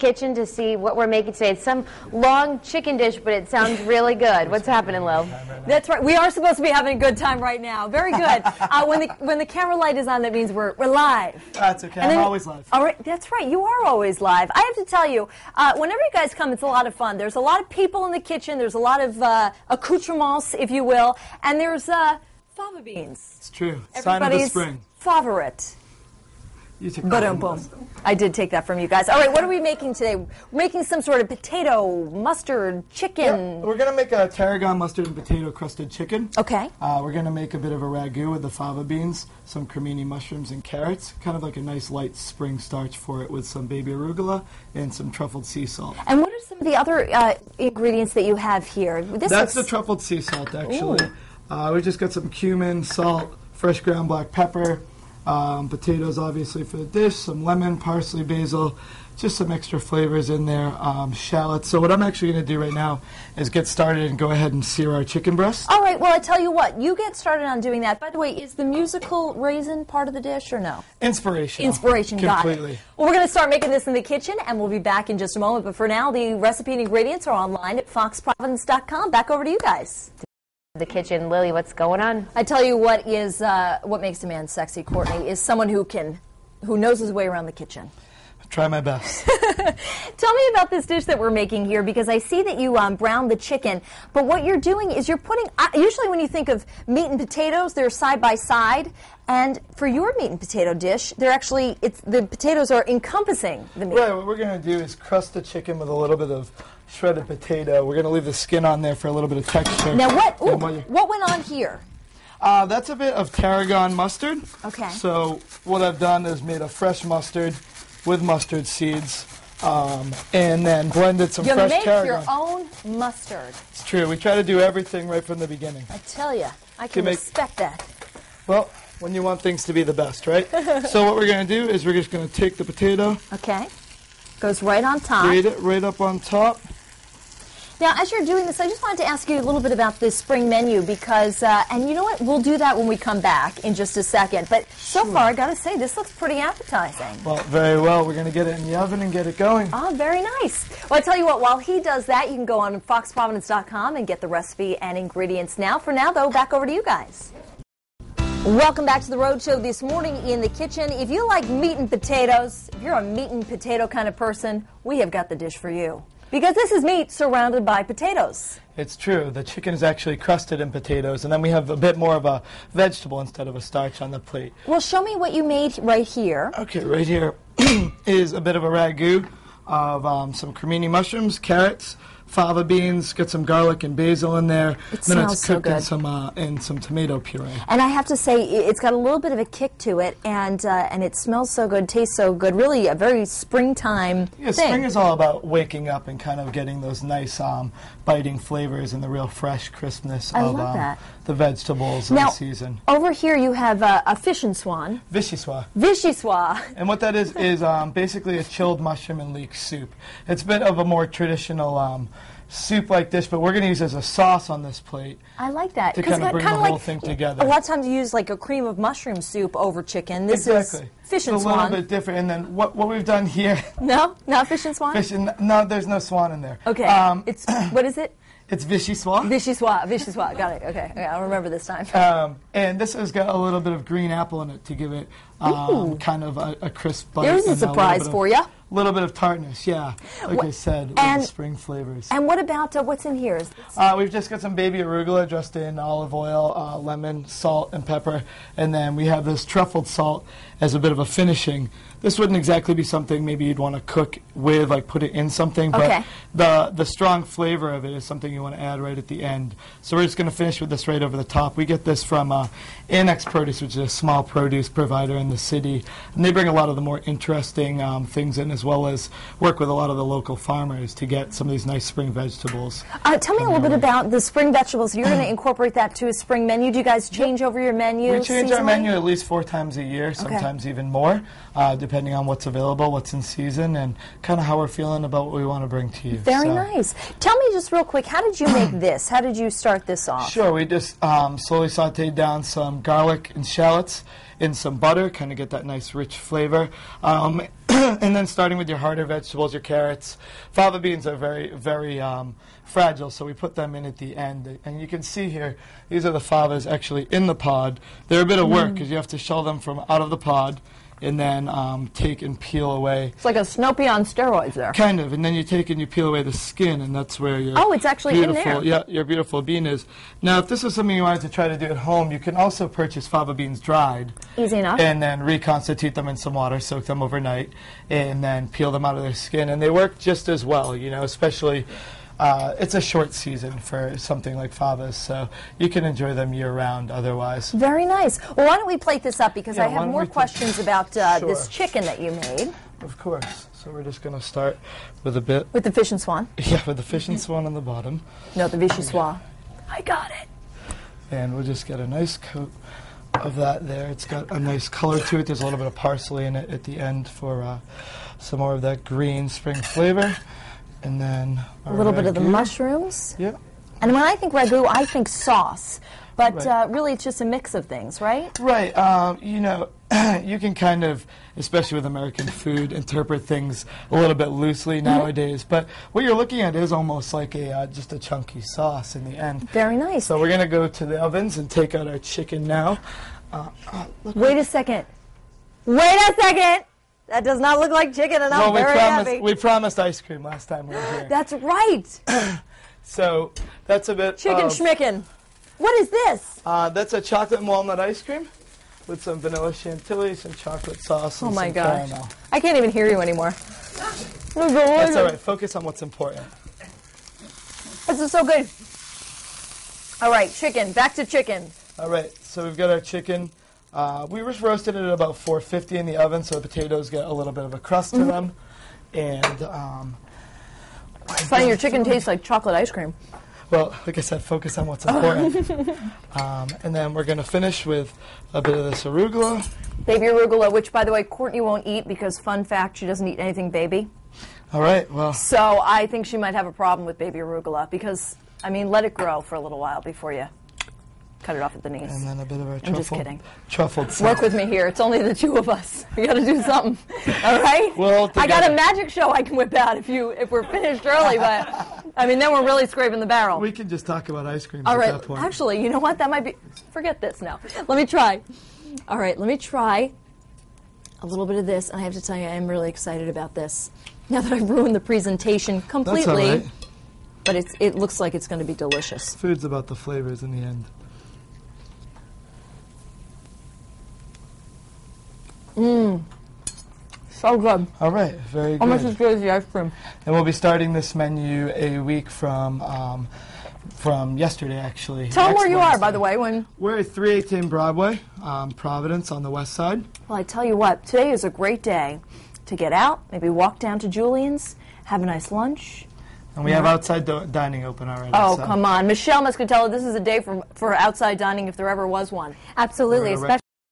Kitchen to see what we're making today. It's some long chicken dish, but it sounds really good. What's happening, Lil? That's right. We are supposed to be having a good time right now. Very good. When the camera light is on, that means we're live. That's okay. I'm always live. All right. That's right. You are always live. I have to tell you, whenever you guys come, it's a lot of fun. There's a lot of people in the kitchen. There's a lot of accoutrements, if you will, and there's fava beans. It's true. Sign of the spring. Favorite. Boom. I did take that from you guys. All right, what are we making today? We're making some sort of potato, mustard, chicken. Yep. We're going to make a tarragon mustard and potato crusted chicken. Okay. We're going to make a bit of a ragu with the fava beans, some cremini mushrooms and carrots, kind of like a nice light spring starch for it with some baby arugula and some truffled sea salt. And what are some of the other ingredients that you have here? That's the truffled sea salt, actually. We just got some cumin, salt, fresh ground black pepper, potatoes obviously for the dish, some lemon, parsley, basil, just some extra flavors in there, shallots. So what I'm actually going to do right now is get started and go ahead and sear our chicken breast. All right, well, I tell you what, you get started on doing that. By the way, is the musical raisin part of the dish or no? Inspiration. Inspiration, got completely. It. Well, we're going to start making this in the kitchen, and we'll be back in just a moment. But for now, the recipe and ingredients are online at foxprovidence.com. Back over to you guys. The kitchen. Lily, what's going on? I tell you what makes a man sexy, Courtney, is someone who knows his way around the kitchen. I try my best. Tell me about this dish that we're making here, because I see that you browned the chicken, but what you're doing is you're putting, usually when you think of meat and potatoes, they're side by side, and for your meat and potato dish, the potatoes are encompassing the meat. Right, what we're going to do is crust the chicken with a little bit of shredded potato. We're going to leave the skin on there for a little bit of texture. Now what went on here? That's a bit of tarragon mustard. Okay. So what I've done is made a fresh mustard with mustard seeds, and then blended some fresh tarragon. You make your own mustard. It's true. We try to do everything right from the beginning. I tell you, I can respect that. Well, when you want things to be the best, right? So what we're going to do is we're just going to take the potato. Okay. Goes right on top. Grate it right up on top. Now, as you're doing this, I just wanted to ask you a little bit about this spring menu because, and you know what, we'll do that when we come back in just a second. But so far, I got to say, this looks pretty appetizing. Well, very well. We're going to get it in the oven and get it going. Oh, very nice. Well, I tell you what, while he does that, you can go on foxprovidence.com and get the recipe and ingredients now. For now, though, back over to you guys. Welcome back to the Road Show this morning in the kitchen. If you like meat and potatoes, if you're a meat and potato kind of person, we have got the dish for you. Because this is meat surrounded by potatoes. It's true. The chicken is actually crusted in potatoes, and then we have a bit more of a vegetable instead of a starch on the plate. Well, show me what you made right here. Okay, right here is a bit of a ragu of some cremini mushrooms, carrots, fava beans, get some garlic and basil in there. Then it's cooked in some tomato puree. And I have to say, it's got a little bit of a kick to it, and it smells so good, tastes so good. Really, a very springtime thing. Spring is all about waking up and kind of getting those nice biting flavors and the real fresh crispness of the vegetables in the season. Over here you have a fish and swan. Vichyssoise. Vichyssoise. And what that is basically a chilled mushroom and leek soup. It's a bit of a more traditional soup-like dish, but we're going to use as a sauce on this plate. I like that. To kind of bring the whole thing together. A lot of times you use like a cream of mushroom soup over chicken. This is fish and swan. It's a little bit different. And then what we've done here... No? Not fish and swan? No, there's no swan in there. Okay. What is it? It's Vichyssoise. Vichyssoise. Got it. Okay. I'll remember this time. And this has got a little bit of green apple in it to give it kind of a crisp bite. There's a surprise for you. A little bit of tartness, yeah. Like I said, with the spring flavors. And what about what's in here? We've just got some baby arugula dressed in olive oil, lemon, salt, and pepper. And then we have this truffled salt as a bit of a finishing. This wouldn't exactly be something maybe you'd want to cook with, like put it in something. But the strong flavor of it is something you want to add right at the end. So we're just going to finish with this right over the top. We get this from Annex Produce, which is a small produce provider in the city. And they bring a lot of the more interesting things in, as well as work with a lot of the local farmers to get some of these nice spring vegetables. Tell me a little bit about the spring vegetables. You're going to incorporate that to a spring menu. Do you guys change over your menu? We change our menu at least 4 times a year, sometimes even more, depending depending on what's available, what's in season, and kind of how we're feeling about what we want to bring to you. Very nice. Tell me just real quick, how did you make this? How did you start this off? Sure, we just slowly sauteed down some garlic and shallots in some butter, kind of get that nice rich flavor. And then starting with your harder vegetables, your carrots. Fava beans are very, very fragile, so we put them in at the end. And you can see here, these are the favas actually in the pod. They're a bit of work because you have to shell them from out of the pod and then take and peel away. It's like a Snoopy on steroids there. Kind of, and then you take and you peel away the skin, and that's where your it's actually in there. Yeah, your beautiful bean is. Now, if this was something you wanted to try to do at home, you can also purchase fava beans dried. Easy enough. And then reconstitute them in some water, soak them overnight, and then peel them out of their skin. And they work just as well, you know, especially it's a short season for something like favas, so you can enjoy them year-round otherwise. Very nice. Well, why don't we plate this up, because I have more questions about this chicken that you made. Of course. So we're just going to start with a bit. With the fish and swan? Yeah, with the fish and swan on the bottom. No, the Vichyssoise. I got it. And we'll just get a nice coat of that there. It's got a nice color to it. There's a little bit of parsley in it at the end for some more of that green spring flavor. And then a little bit of the mushrooms. Yep. And when I think ragu, I think sauce. But really, it's just a mix of things, right? Right. You know, you can kind of, especially with American food, interpret things a little bit loosely nowadays. But what you're looking at is almost like just a chunky sauce in the end. Very nice. So we're going to go to the ovens and take out our chicken now. Wait a second. Wait a second. That does not look like chicken, and I'm very happy. We promised ice cream last time we were here. That's right. So that's a bit Chicken schmicken. What is this? That's a chocolate and walnut ice cream with some vanilla chantilly, some chocolate sauce, and some caramel. I can't even hear you anymore. That's all right. Focus on what's important. This is so good. All right, chicken. Back to chicken. All right. So we've got our chicken. We just roasted it at about 450 in the oven, so the potatoes get a little bit of a crust to them. And it's funny, your chicken tastes like chocolate ice cream. Well, like I said, focus on what's important. And then we're going to finish with a bit of this arugula. Baby arugula, which, by the way, Courtney won't eat because, fun fact, she doesn't eat anything baby. All right, well. So I think she might have a problem with baby arugula because, I mean, let it grow for a little while before you cut it off at the knees. And then a bit of our I'm just kidding. Truffled salt. Work with me here. It's only the two of us. We got to do something. All right? Well, I got a magic show I can whip out if we're finished early, but I mean, then we're really scraping the barrel. We can just talk about ice cream at that point. Actually, you know what? That might be. Forget this now. Let me try. All right, let me try a little bit of this, and I have to tell you, I am really excited about this. Now that I've ruined the presentation completely, that's all right. But it looks like it's going to be delicious. Food's about the flavors in the end. So good. All right, very good. Almost as good as the ice cream. And we'll be starting this menu a week from yesterday, actually. Tell them where you are, by the way. We're at 318 Broadway, Providence, on the west side. Well, I tell you what, today is a great day to get out, maybe walk down to Julian's, have a nice lunch. And we have outside dining open already. Oh, come on. Michelle Muscatello, this is a day for outside dining if there ever was one. Absolutely.